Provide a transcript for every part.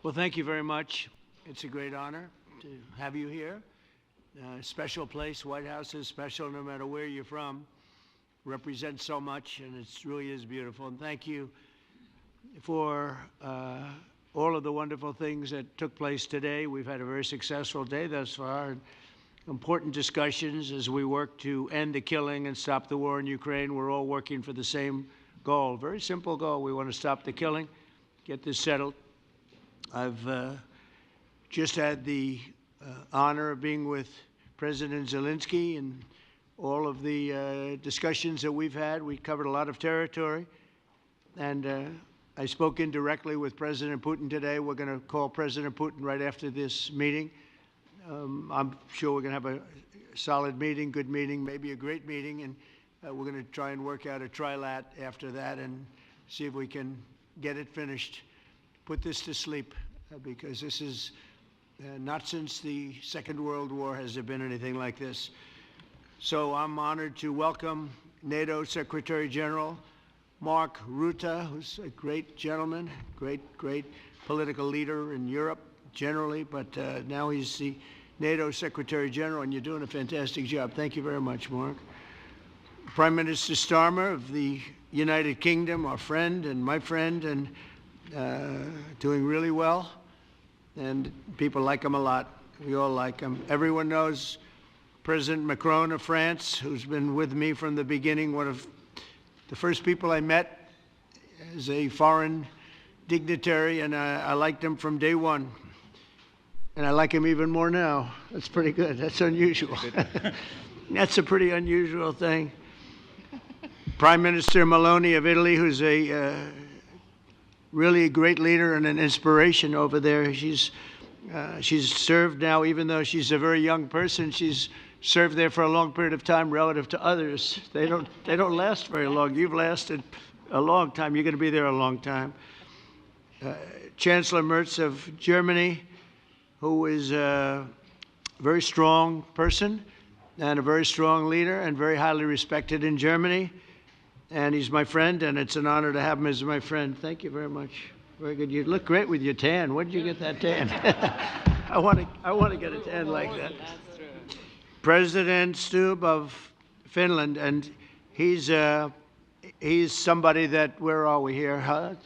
Well, thank you very much. It's a great honor to have you here. Special place. White House is special no matter where you're from. Represents so much, and it really is beautiful. And thank you for all of the wonderful things that took place today. We've had a very successful day thus far. Important discussions as we work to end the killing and stop the war in Ukraine. We're all working for the same goal, very simple goal. We want to stop the killing, get this settled. I've just had the honor of being with President Zelensky and all of the discussions that we've had. We covered a lot of territory, and I spoke indirectly with President Putin today. We're going to call President Putin right after this meeting. I'm sure we're going to have a solid meeting, good meeting, maybe a great meeting, and we're going to try and work out a trilat after that and see if we can get it finished, put this to sleep, because this is not since the Second World War has there been anything like this. So I'm honored to welcome NATO Secretary General Mark Rutte, who's a great gentleman, great political leader in Europe generally, but now he's the NATO Secretary General, and you're doing a fantastic job. Thank you very much, Mark. Prime Minister Starmer of the United Kingdom, our friend and my friend, and doing really well, and people like him a lot. We all like him. Everyone knows President Macron of France, who's been with me from the beginning, one of the first people I met as a foreign dignitary, and I liked him from day one. And I like him even more now. That's pretty good. That's unusual. That's a pretty unusual thing. Prime Minister Meloni of Italy, who's a really a great leader and an inspiration over there. She's served now, even though she's a very young person, she's served there for a long period of time relative to others. They don't last very long. You've lasted a long time. You're going to be there a long time. Chancellor Merz of Germany, who is a very strong person and a very strong leader and very highly respected in Germany. And he's my friend, and it's an honor to have him as my friend. Thank you very much. Very good. You look great with your tan. Where did you get that tan? I want to get a tan like that. President Snubbed of Finland, and he's somebody that, where are we here?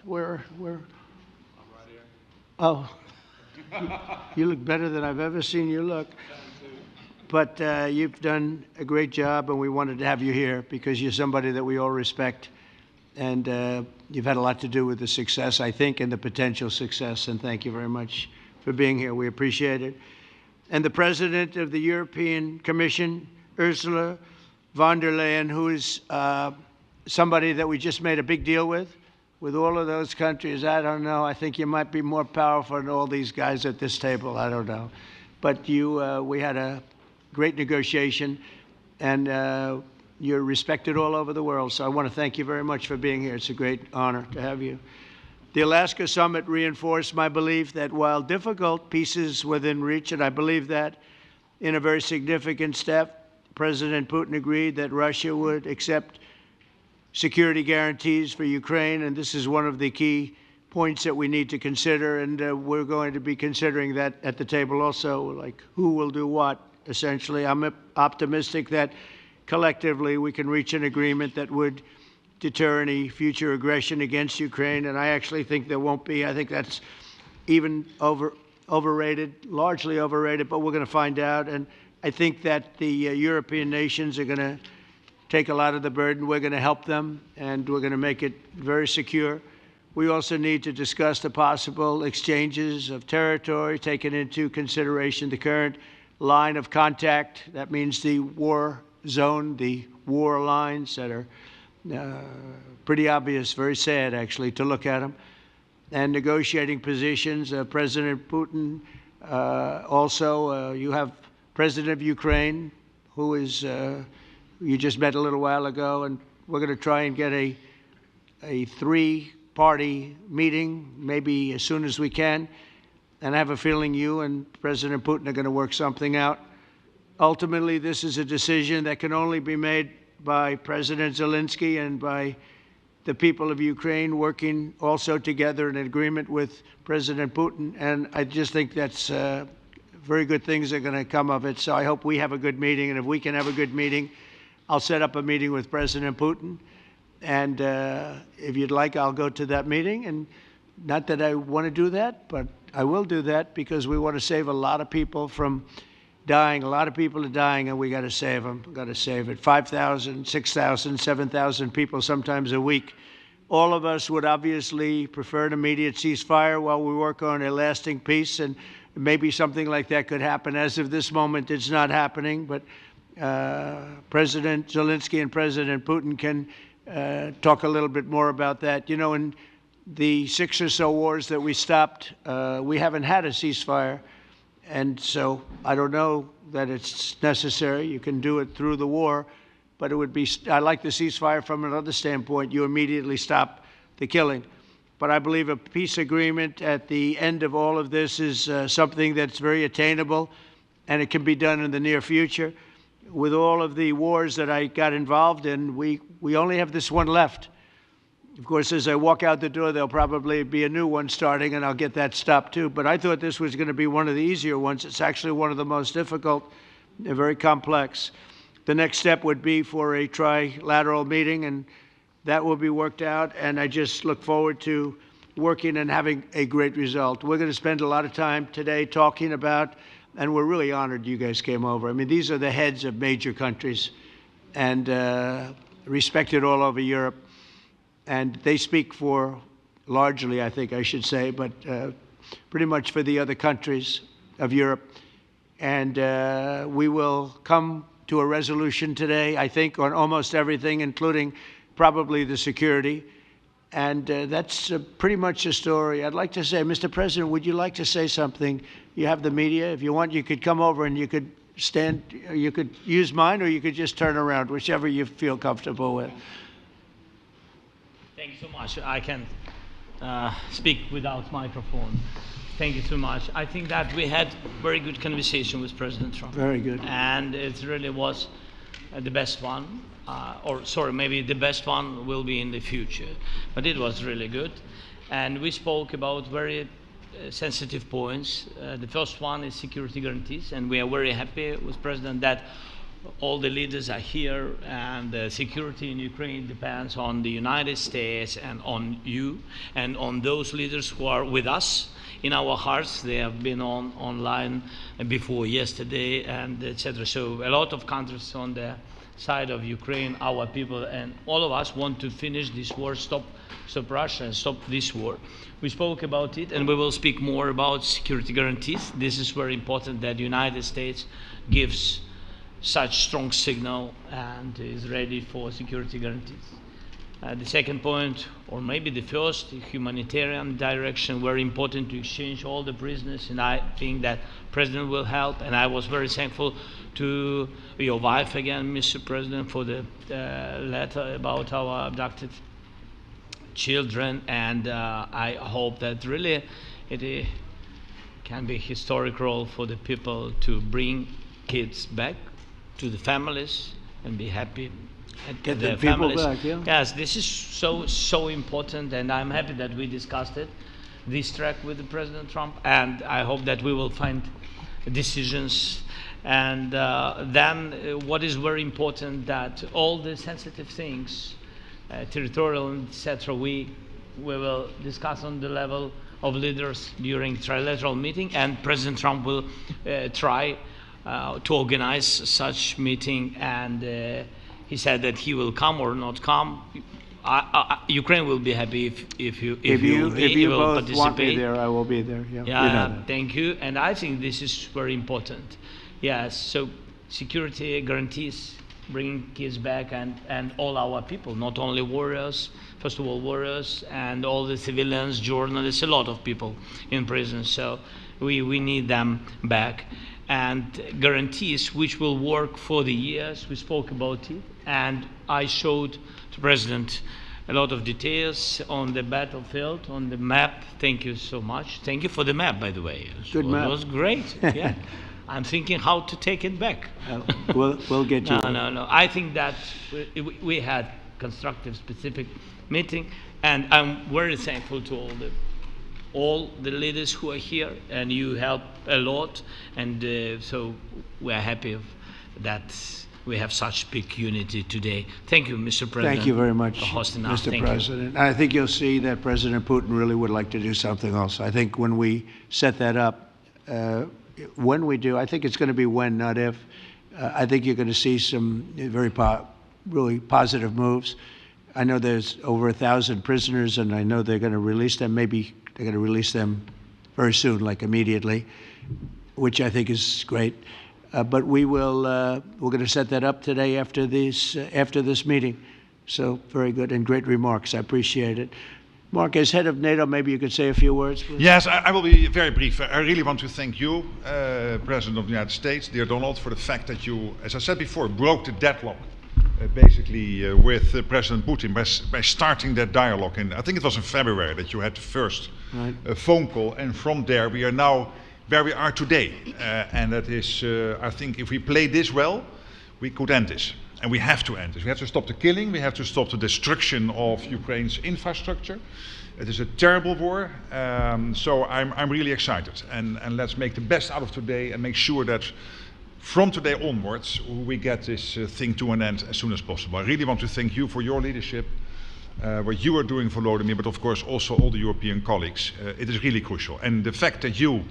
Where? I'm right here. Oh. You look better than I've ever seen you look. But you've done a great job, and we wanted to have you here because you're somebody that we all respect. And you've had a lot to do with the success, I think, and the potential success. And thank you very much for being here. We appreciate it. And the President of the European Commission, Ursula von der Leyen, who is somebody that we just made a big deal with all of those countries. I don't know. I think you might be more powerful than all these guys at this table. I don't know. But we had a great negotiation, and you're respected all over the world. So I want to thank you very much for being here. It's a great honor to have you. The Alaska Summit reinforced my belief that while difficult, peace is within reach, and I believe that in a very significant step, President Putin agreed that Russia would accept security guarantees for Ukraine, and this is one of the key points that we need to consider, and we're going to be considering that at the table also, like who will do what, essentially. I'm optimistic that collectively we can reach an agreement that would deter any future aggression against Ukraine, and I actually think there won't be. I think that's even overrated, largely overrated, but we're going to find out, and I think that the European nations are going to take a lot of the burden. We're going to help them, and we're going to make it very secure. We also need to discuss the possible exchanges of territory, taking into consideration the current line of contact. That means the war zone, the war lines that are pretty obvious, very sad, actually, to look at them. And negotiating positions. President Putin, also, you have President of Ukraine, who is you just met a little while ago, and we're going to try and get a three-party meeting, maybe as soon as we can. And I have a feeling you and President Putin are going to work something out. Ultimately, this is a decision that can only be made by President Zelensky and by the people of Ukraine working also together in agreement with President Putin. And I just think that's very good things are going to come of it. So I hope we have a good meeting. And if we can have a good meeting, I'll set up a meeting with President Putin. And if you'd like, I'll go to that meeting. And not that I want to do that, but I will do that because we want to save a lot of people from dying. A lot of people are dying, and we got to save them. Got to save it. 5,000, 6,000, 7,000 people sometimes a week. All of us would obviously prefer an immediate ceasefire while we work on a lasting peace, and maybe something like that could happen. As of this moment, it's not happening, but President Zelensky and President Putin can talk a little bit more about that. You know, in the 6 or so wars that we stopped, we haven't had a ceasefire. And so I don't know that it's necessary. You can do it through the war, but it would be, I like the ceasefire from another standpoint. You immediately stop the killing. But I believe a peace agreement at the end of all of this is something that's very attainable, and it can be done in the near future. With all of the wars that I got involved in, we only have this one left. Of course, as I walk out the door, there'll probably be a new one starting, and I'll get that stopped too. But I thought this was going to be one of the easier ones. It's actually one of the most difficult. They're very complex. The next step would be for a trilateral meeting, and that will be worked out. And I just look forward to working and having a great result. We're going to spend a lot of time today talking about, and we're really honored you guys came over. I mean, these are the heads of major countries and respected all over Europe. And they speak for, largely, I think I should say, but pretty much for the other countries of Europe. And we will come to a resolution today, I think, on almost everything, including probably the security. And that's pretty much the story. I'd like to say, Mr. President, would you like to say something? You have the media. If you want, you could come over and you could stand, you could use mine, or you could just turn around, whichever you feel comfortable with. Thank you so much. I can speak without microphone. Thank you so much. I think that we had very good conversation with President Trump. Very good. And it really was the best one. Or sorry, maybe the best one will be in the future. But it was really good. And we spoke about very sensitive points. The first one is security guarantees. And we are very happy with President that all the leaders are here, and the security in Ukraine depends on the United States and on you and on those leaders who are with us in our hearts. They have been online before yesterday, and etc. So a lot of countries on the side of Ukraine, our people, and all of us want to finish this war, stop Russia and stop this war. We spoke about it, and we will speak more about security guarantees. This is very important that the United States gives such strong signal and is ready for security guarantees. The second point, or maybe the first, the humanitarian direction, very important to exchange all the prisoners, and I think that President will help. And I was very thankful to your wife again, Mr. President, for the letter about our abducted children, and I hope that really it can be a historic role for the people to bring kids back to the families and be happy at Get their the people families. back, yeah. Yes, this is so important, and I'm happy that we discussed it, this track with the President Trump, and I hope that we will find decisions. And then what is very important, that all the sensitive things, territorial, etc., we will discuss on the level of leaders during trilateral meeting, and President Trump will try to organize such meeting, and he said that he will come or not come. Ukraine will be happy if you will both want me participate. there, I will be there. Yeah, Yeah, you know that. thank you. And I think this is very important. Yes, so security guarantees, bringing kids back, and all our people, not only warriors, first of all warriors, and all the civilians, journalists, a lot of people in prison. So we need them back. And guarantees which will work for the years. We spoke about it, and I showed to President a lot of details on the battlefield, on the map. Thank you so much. Thank you for the map, by the way. Good map. It was great. Yeah, I'm thinking how to take it back. We'll get you. No. I think that we had constructive, specific meeting. And I'm very thankful to all the leaders who are here, and you help a lot. And so we are happy that we have such big unity today. Thank you, Mr. President. Thank you very much, for hosting us. Mr. President. I think you'll see that President Putin really would like to do something else. I think when we set that up, when we do, I think it's going to be when, not if. I think you're going to see some very really positive moves. I know there's over 1,000 prisoners, and I know they're going to release them. Maybe they're going to release them very soon, like immediately, which I think is great. But we're going to set that up today after this meeting. So very good and great remarks. I appreciate it. Mark, as head of NATO, maybe you could say a few words, please. Yes, I will be very brief. I really want to thank you, President of the United States, dear Donald, for the fact that you, as I said before, broke the deadlock basically with President Putin by starting that dialogue. And I think it was in February that you had the first phone call, and from there we are now where we are today. And that is, I think if we play this well, we could end this. And we have to end this. We have to stop the killing. We have to stop the destruction of Ukraine's infrastructure. It is a terrible war. So I'm really excited. And let's make the best out of today and make sure that from today onwards we get this thing to an end as soon as possible. I really want to thank you for your leadership, what you are doing for Volodymyr, but of course also all the European colleagues. It is really crucial. And the fact that you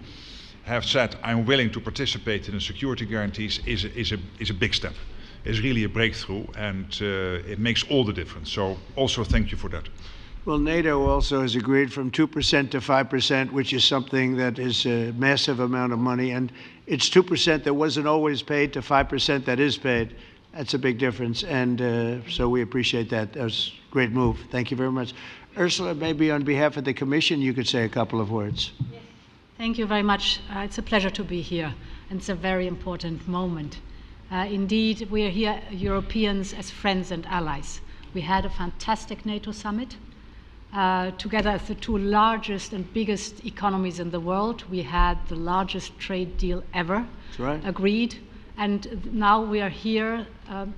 have said, I'm willing to participate in the security guarantees is a big step. It's really a breakthrough, and it makes all the difference. So also thank you for that. Well, NATO also has agreed from 2% to 5%, which is something that is a massive amount of money. And it's 2% that wasn't always paid to 5% that is paid. That's a big difference. And so we appreciate that. That was a great move. Thank you very much. Ursula, maybe on behalf of the Commission, you could say a couple of words. Yes. Thank you very much. It's a pleasure to be here. And it's a very important moment. Indeed, we are here, Europeans, as friends and allies. We had a fantastic NATO summit. Together as the two largest and biggest economies in the world, we had the largest trade deal ever agreed. And now we are here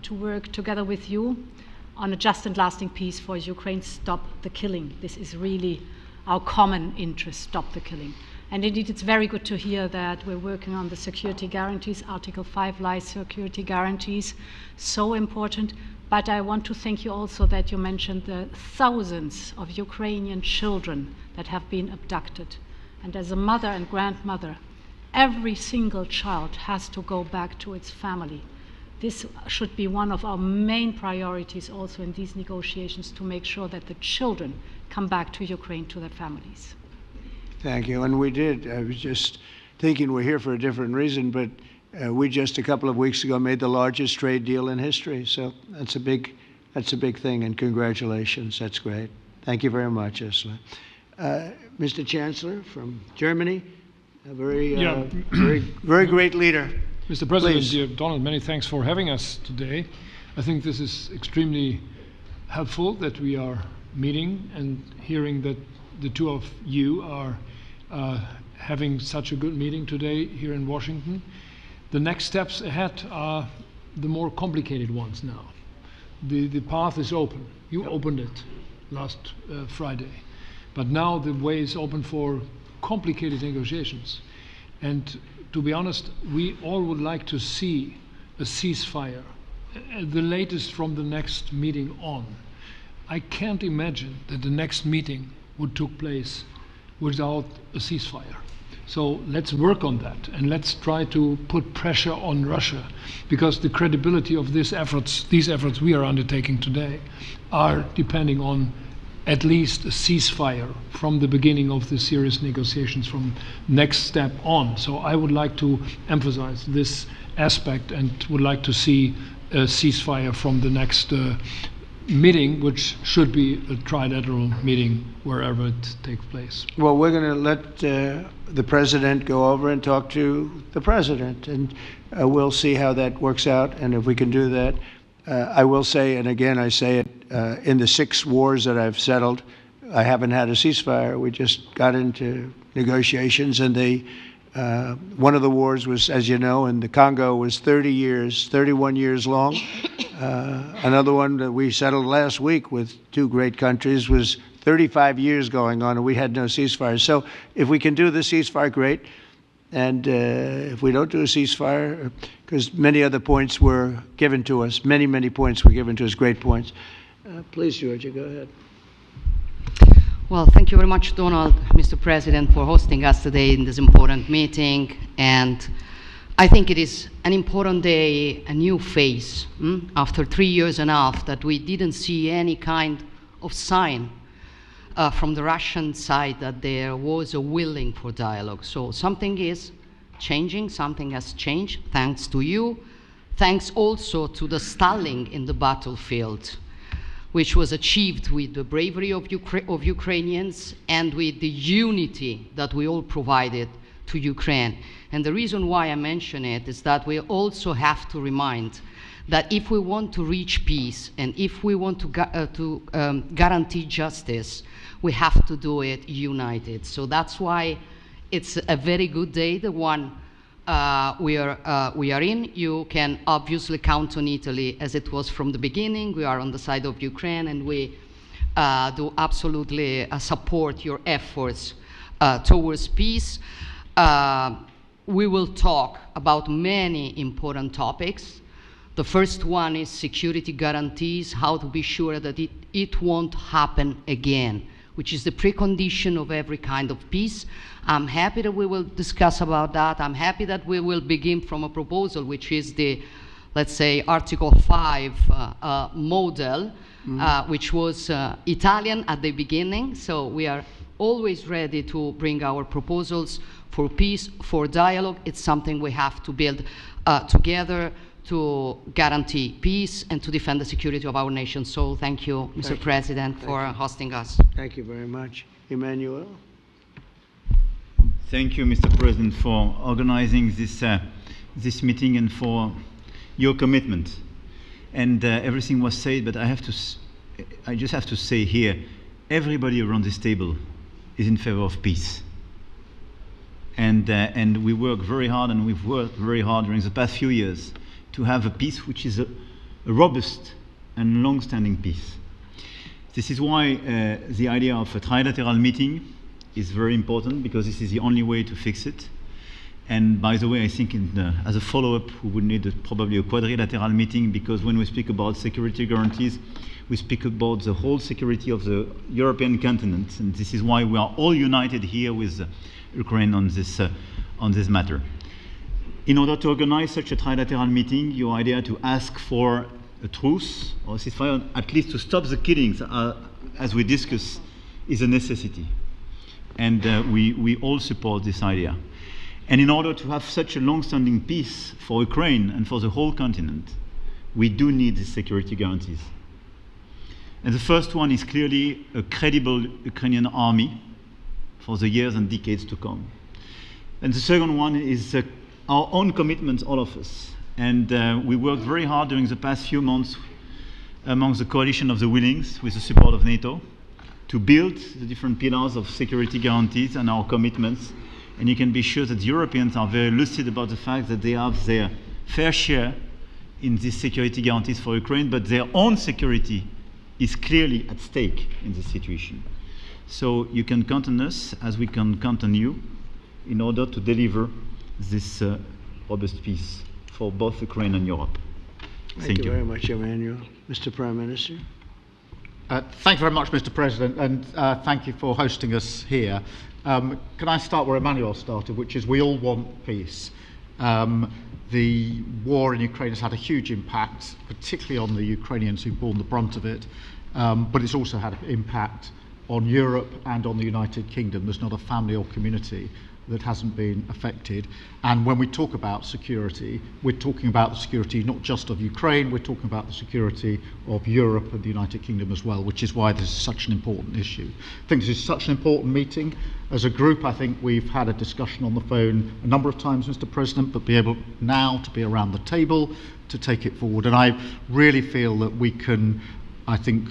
to work together with you on a just and lasting peace for Ukraine. Stop the killing. This is really our common interest, stop the killing. And indeed, it's very good to hear that we're working on the security guarantees, Article 5 lies security guarantees, so important. But I want to thank you also that you mentioned the thousands of Ukrainian children that have been abducted. And as a mother and grandmother, every single child has to go back to its family. This should be one of our main priorities also in these negotiations, to make sure that the children come back to Ukraine, to their families. Thank you. And we did. I was just thinking we're here for a different reason, but we just a couple of weeks ago made the largest trade deal in history. So that's a big thing, and congratulations. That's great. Thank you very much, Ursula. Mr. Chancellor from Germany, a very great leader. Mr. President, Please. dear Donald, many thanks for having us today. I think this is extremely helpful that we are meeting and hearing that the two of you are having such a good meeting today here in Washington. The next steps ahead are the more complicated ones now. The path is open. You opened it last Friday. But now the way is open for complicated negotiations. And to be honest, we all would like to see a ceasefire, the latest from the next meeting on. I can't imagine that the next meeting would take place without a ceasefire. So let's work on that, and let's try to put pressure on Russia, because the credibility of these efforts we are undertaking today are depending on at least a ceasefire from the beginning of the serious negotiations from next step on. So I would like to emphasize this aspect and would like to see a ceasefire from the next meeting, which should be a trilateral meeting wherever it takes place. Well, we're going to let the president go over and talk to the president, and we'll see how that works out, and if we can do that. I will say, and again I say it, in the 6 wars that I've settled, I haven't had a ceasefire. We just got into negotiations, and they One of the wars was, as you know, in the Congo was 31 years long. Another one that we settled last week with two great countries was 35 years going on, and we had no ceasefire. So if we can do the ceasefire, great. And if we don't do a ceasefire, because many other points were given to us, many points were given to us, great points. Please, Georgia, go ahead. Well, thank you very much, Donald, Mr. President, for hosting us today in this important meeting. And I think it is an important day, a new phase, after 3 years and a half that we didn't see any kind of sign from the Russian side that there was a willing for dialogue. So something is changing, something has changed, thanks to you. Thanks also to the stalling in the battlefield, which was achieved with the bravery of Ukrainians and with the unity that we all provided to Ukraine. And the reason why I mention it is that we also have to remind that if we want to reach peace and if we want to guarantee justice, we have to do it united. So that's why it's a very good day, the one we are in. You can obviously count on Italy as it was from the beginning. We are on the side of Ukraine, and we do absolutely support your efforts towards peace. We will talk about many important topics. The first one is security guarantees, how to be sure that it won't happen again, which is the precondition of every kind of peace. I'm happy that we will discuss about that. I'm happy that we will begin from a proposal, which is the, let's say, Article 5 model, which was Italian at the beginning. So we are always ready to bring our proposals for peace, for dialogue. It's something we have to build together to guarantee peace and to defend the security of our nation. So thank you, Mr. President, for hosting us. Thank you very much. Emmanuel? Thank you, Mr. President, for organizing this meeting and for your commitment. And everything was said, but I just have to say here, everybody around this table is in favor of peace. And we work very hard, and we've worked very hard during the past few years to have a peace which is a robust and long-standing peace. This is why the idea of a trilateral meeting is very important, because this is the only way to fix it. And by the way, I think as a follow-up, we would need probably a quadrilateral meeting, because when we speak about security guarantees, we speak about the whole security of the European continent. And this is why we are all united here with Ukraine on this matter. In order to organize such a trilateral meeting, your idea to ask for a truce or ceasefire, at least to stop the killings, as we discussed, is a necessity. And we all support this idea. And in order to have such a long-standing peace for Ukraine and for the whole continent, we do need these security guarantees. And the first one is clearly a credible Ukrainian army for the years and decades to come. And the second one is our own commitment, all of us. And we worked very hard during the past few months amongst the coalition of the willings, with the support of NATO, to build the different pillars of security guarantees and our commitments. And you can be sure that the Europeans are very lucid about the fact that they have their fair share in these security guarantees for Ukraine, but their own security is clearly at stake in this situation. So you can count on us, as we can count on you, in order to deliver this robust peace for both Ukraine and Europe. Thank you very much, Emmanuel. Mr. Prime Minister? Thank you very much, Mr. President, and thank you for hosting us here. Can I start where Emmanuel started, which is we all want peace. The war in Ukraine has had a huge impact, particularly on the Ukrainians who've borne the brunt of it, but it's also had an impact on Europe and on the United Kingdom. There's not a family or community that hasn't been affected. And when we talk about security, we're talking about the security not just of Ukraine, we're talking about the security of Europe and the United Kingdom as well, which is why this is such an important issue. I think this is such an important meeting. As a group, I think we've had a discussion on the phone a number of times, Mr. President, but be able now to be around the table to take it forward. And I really feel that we can, I think,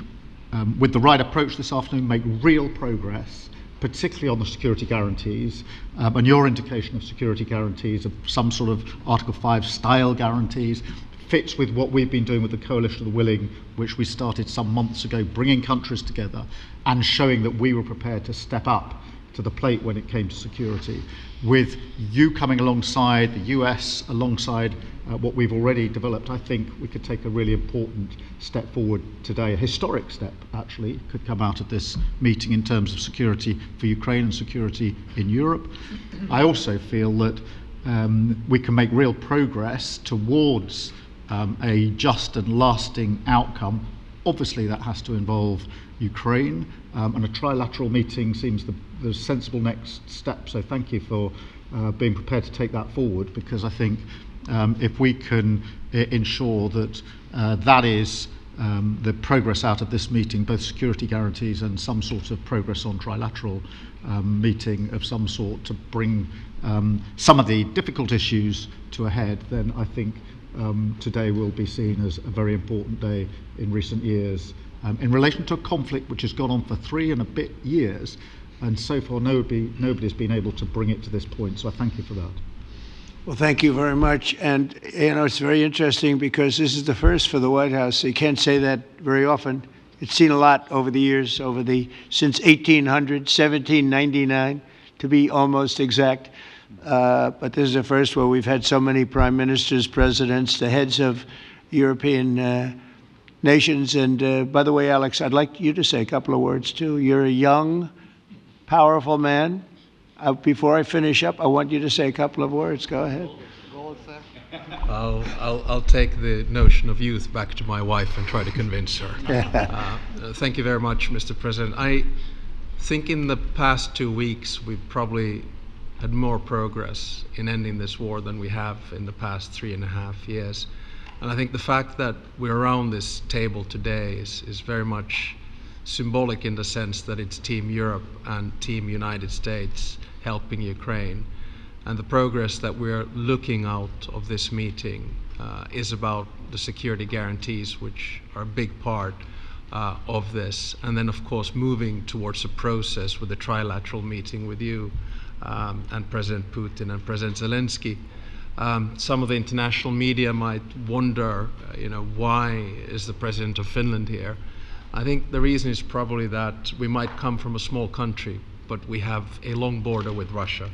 with the right approach this afternoon, make real progress particularly on the security guarantees, and your indication of security guarantees, of some sort of Article 5 style guarantees, fits with what we've been doing with the Coalition of the Willing, which we started some months ago, bringing countries together and showing that we were prepared to step up to the plate when it came to security. With you coming alongside, the US alongside what we've already developed, I think we could take a really important step forward today. A historic step, actually, could come out of this meeting in terms of security for Ukraine and security in Europe. I also feel that we can make real progress towards a just and lasting outcome. Obviously, that has to involve Ukraine, and a trilateral meeting seems the sensible next step. So thank you for being prepared to take that forward, because I think if we can ensure that that is the progress out of this meeting, both security guarantees and some sort of progress on trilateral meeting of some sort to bring some of the difficult issues to a head, then I think today will be seen as a very important day in recent years in relation to a conflict which has gone on for 3 and a bit years, and so far nobody's been able to bring it to this point. So I thank you for that. Well, thank you very much. And, it's very interesting because this is the first for the White House. You can't say that very often. It's seen a lot over the years, since 1800, 1799, to be almost exact. But this is the first where we've had so many prime ministers, presidents, the heads of European nations. And by the way, Alex, I'd like you to say a couple of words, too. You're a young, powerful man. Before I finish up, I want you to say a couple of words. Go ahead. I'll take the notion of youth back to my wife and try to convince her. Thank you very much, Mr. President. I think in the past 2 weeks, we've probably had more progress in ending this war than we have in the past 3.5 years. And I think the fact that we're around this table today is very much symbolic in the sense that it's Team Europe and Team United States helping Ukraine. And the progress that we're looking out of this meeting is about the security guarantees, which are a big part of this. And then, of course, moving towards a process with a trilateral meeting with you and President Putin and President Zelensky. Some of the international media might wonder, why is the President of Finland here? I think the reason is probably that we might come from a small country, but we have a long border with Russia,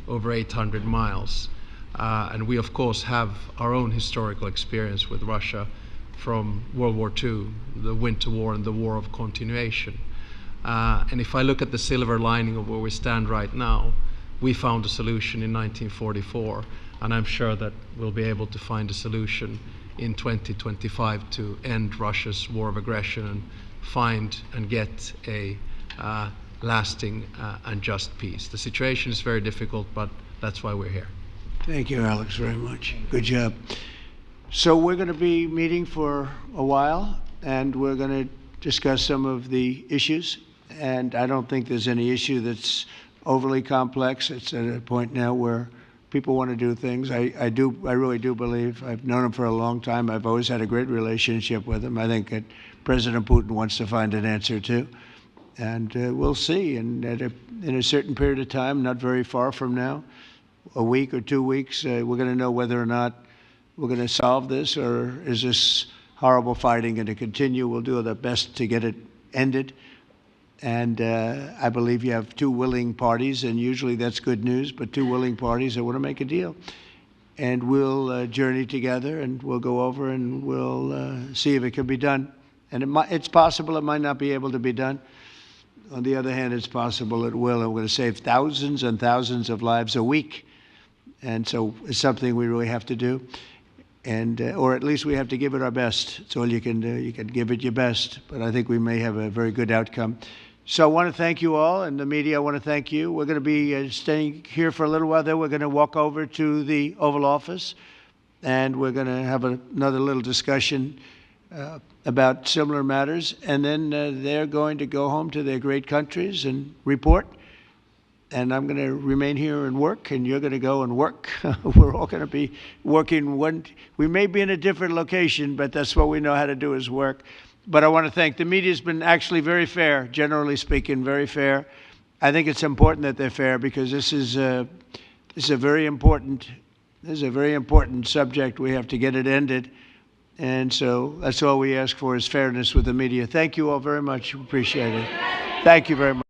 over 800 miles. And we, of course, have our own historical experience with Russia from World War II, the Winter War and the War of Continuation. And if I look at the silver lining of where we stand right now, we found a solution in 1944, and I'm sure that we'll be able to find a solution in 2025 to end Russia's war of aggression and find and get a lasting and just peace. The situation is very difficult, but that's why we're here. Thank you, Alex, very much. Good job. So we're going to be meeting for a while, and we're going to discuss some of the issues. And I don't think there's any issue that's overly complex. It's at a point now where people want to do things. I really do believe. I've known him for a long time. I've always had a great relationship with him. I think that President Putin wants to find an answer too. And we'll see. And in a certain period of time, not very far from now, a week or 2 weeks, we're going to know whether or not we're going to solve this, or is this horrible fighting going to continue. We'll do our best to get it ended. And I believe you have 2 willing parties, and usually that's good news, but 2 willing parties that want to make a deal. And we'll journey together, and we'll go over, and we'll see if it can be done. And it's possible it might not be able to be done. On the other hand, it's possible it will, and we're going to save thousands and thousands of lives a week. And so it's something we really have to do. And, or at least we have to give it our best. It's all you can do. You can give it your best, but I think we may have a very good outcome. So I want to thank you all, and the media, I want to thank you. We're going to be staying here for a little while. Then we're going to walk over to the Oval Office, and we're going to have another little discussion about similar matters. And then they're going to go home to their great countries and report. And I'm going to remain here and work, and you're going to go and work. We're all going to be working. We may be in a different location, but that's what we know how to do, is work. But I want to thank the media. Has been actually very fair, generally speaking, very fair. I think it's important that they're fair because this is a very important subject. We have to get it ended. And so that's all we ask for is fairness with the media. Thank you all very much. Appreciate it. Thank you very much.